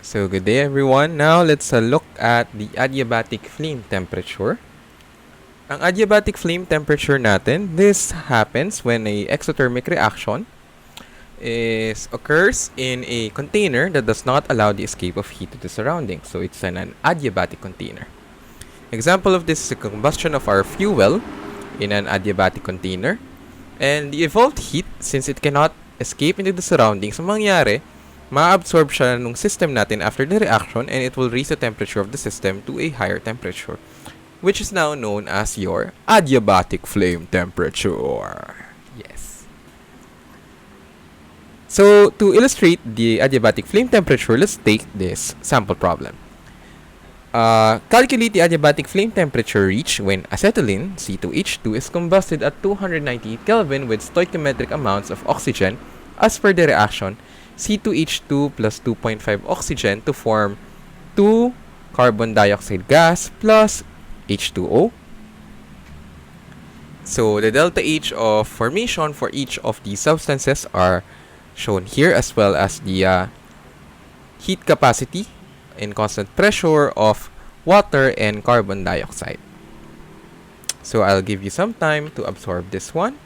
So good day everyone. Now let's look at the adiabatic flame temperature. Ang adiabatic flame temperature natin, this happens when a exothermic reaction occurs in a container that does not allow the escape of heat to the surroundings. So it's an adiabatic container. Example of this is the combustion of our fuel in an adiabatic container. And the evolved heat, since it cannot escape into the surroundings, ang mangyari, ma-absorb siya ng system natin after the reaction and it will raise the temperature of the system to a higher temperature, which is now known as your adiabatic flame temperature. Yes. So, to illustrate the adiabatic flame temperature, let's take this sample problem. Calculate the adiabatic flame temperature reached when acetylene, C2H2, is combusted at 298 Kelvin with stoichiometric amounts of oxygen as per the reaction C2H2 plus 2.5 oxygen to form 2 carbon dioxide gas plus H2O. So the delta H of formation for each of these substances are shown here, as well as the heat capacity in constant pressure of water and carbon dioxide. So I'll give you some time to absorb this one.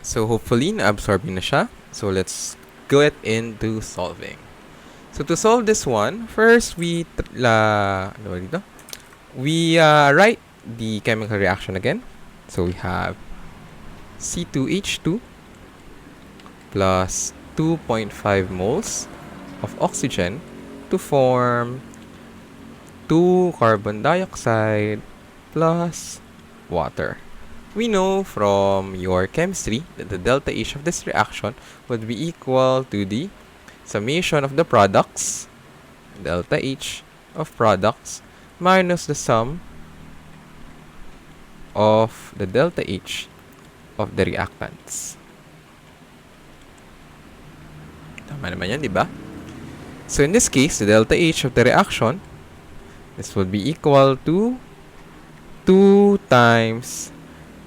So hopefully na-absorb na siya. So let's get into solving. So to solve this one, first we write the chemical reaction again. So we have C2H2 plus 2.5 moles of oxygen to form 2 carbon dioxide plus water. We know from your chemistry that the delta H of this reaction would be equal to the summation of the products, delta H of products, minus the sum of the delta H of the reactants. Tama naman yan, di ba? So in this case, the delta H of the reaction, this will be equal to 2 times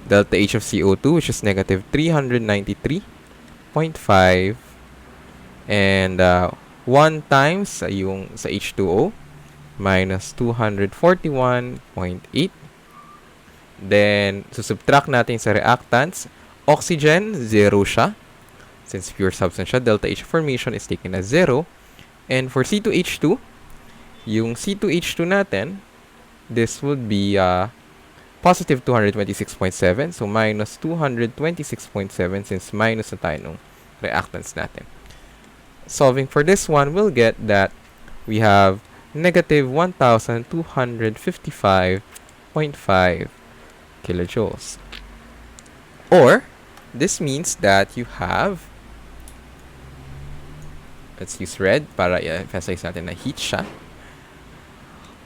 delta H of CO2, which is negative 393.5, and 1 times yung sa H2O, minus 241.8. Then, subtract natin sa reactants. Oxygen, 0 siya. Since pure substance siya, delta H formation is taken as 0. And for C2H2, yung C2H2 natin, this would be positive 226.7. So, minus 226.7 since minus na tayo nung reactants natin. Solving for this one, we'll get that we have negative 1,255.5 kilojoules. Or, this means that you have, let's use red para i-emphasize natin na heat siya,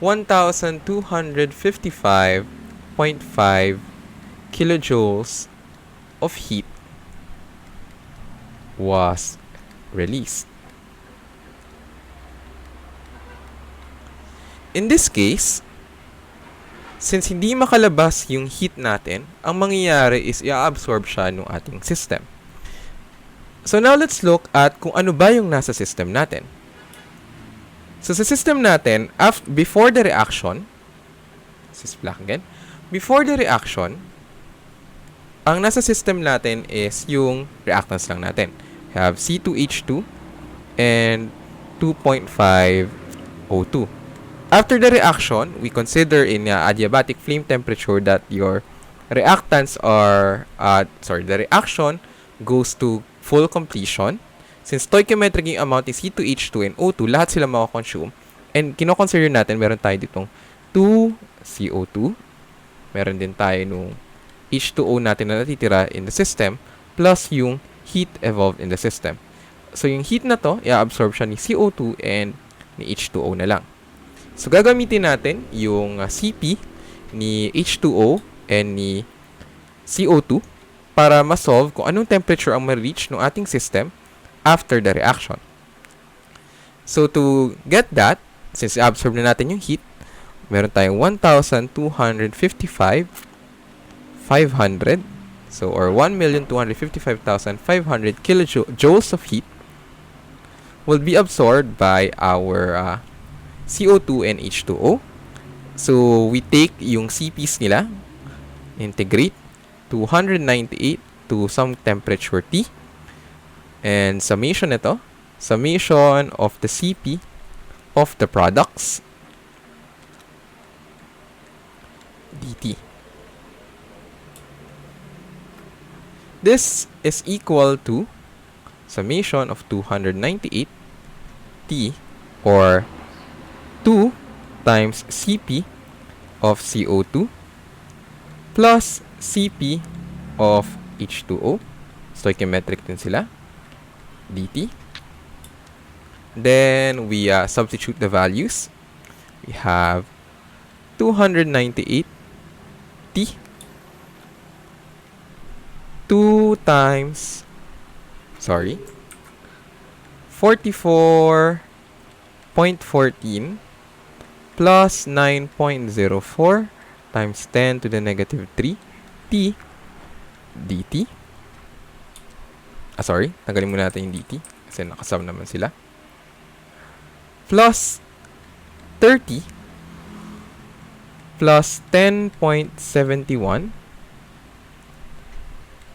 1,255.5 kilojoules of heat was released. In this case, since hindi makalabas yung heat natin, ang mangyayari is i-absorb siya ng ating system. So now let's look at kung ano ba yung nasa system natin. So sa system natin, before the reaction, this is black again, before the reaction, ang nasa system natin is yung reactants lang natin. We have C2H2 and 2.5 O2. After the reaction, we consider in adiabatic flame temperature that your reactants are, the reaction goes to full completion. Since stoichiometric yung amount is C2H2 and O2, lahat sila makakonsume. And kinoconsider natin, meron tayo ditong 2 CO2. Meron din tayo nung H2O natin na natitira in the system, plus yung heat evolved in the system. So yung heat na to, i-absorb siya ni CO2 and ni H2O na lang. So, gagamitin natin yung CP ni H2O and ni CO2 para ma-solve kung anong temperature ang ma-reach ng ating system after the reaction. So, to get that, since i-absorb na natin yung heat, meron tayong 1,255,500. So, or 1,255,500 kilojoules of heat will be absorbed by our CO2 and H2O. So, we take yung CPs nila, integrate to 198 to some temperature T. And summation ito, summation of the CP of the products dt. This is equal to summation of 298 T, or 2 times CP of CO2 plus CP of H2O. Stoichiometric din sila. dt. Then we substitute the values. We have 298 T 2 times 44.14 plus 9.04 times 10 to the negative 3 T dt. Tanggalin muna natin yung dt kasi nakasama naman sila. Plus 30 plus 10.71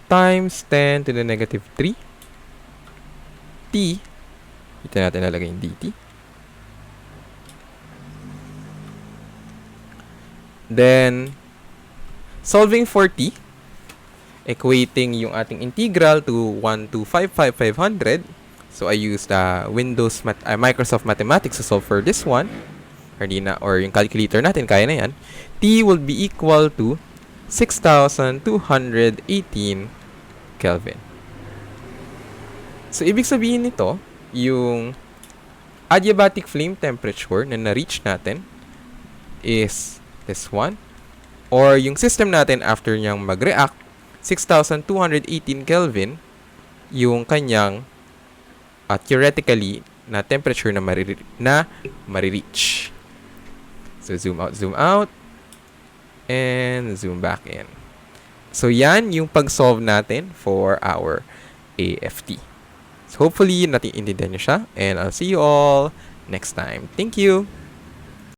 times 10 to the negative 3 T. Ito natin nalagay yung dt. Then, solving for T, equating yung ating integral to 1 to 500. So, I used Microsoft Mathematics to solve for this one. Or yung calculator natin, kaya na yan. T will be equal to 6,218 Kelvin. So, ibig sabihin nito, yung adiabatic flame temperature na na-reach natin is this one. Or yung system natin after niyang mag-react, 6,218 Kelvin, yung kanyang theoretically na temperature na marireach. So, zoom out, and zoom back in. So, yan yung pag-solve natin for our AFT. So, hopefully, natiintindihan nyo siya. And I'll see you all next time. Thank you!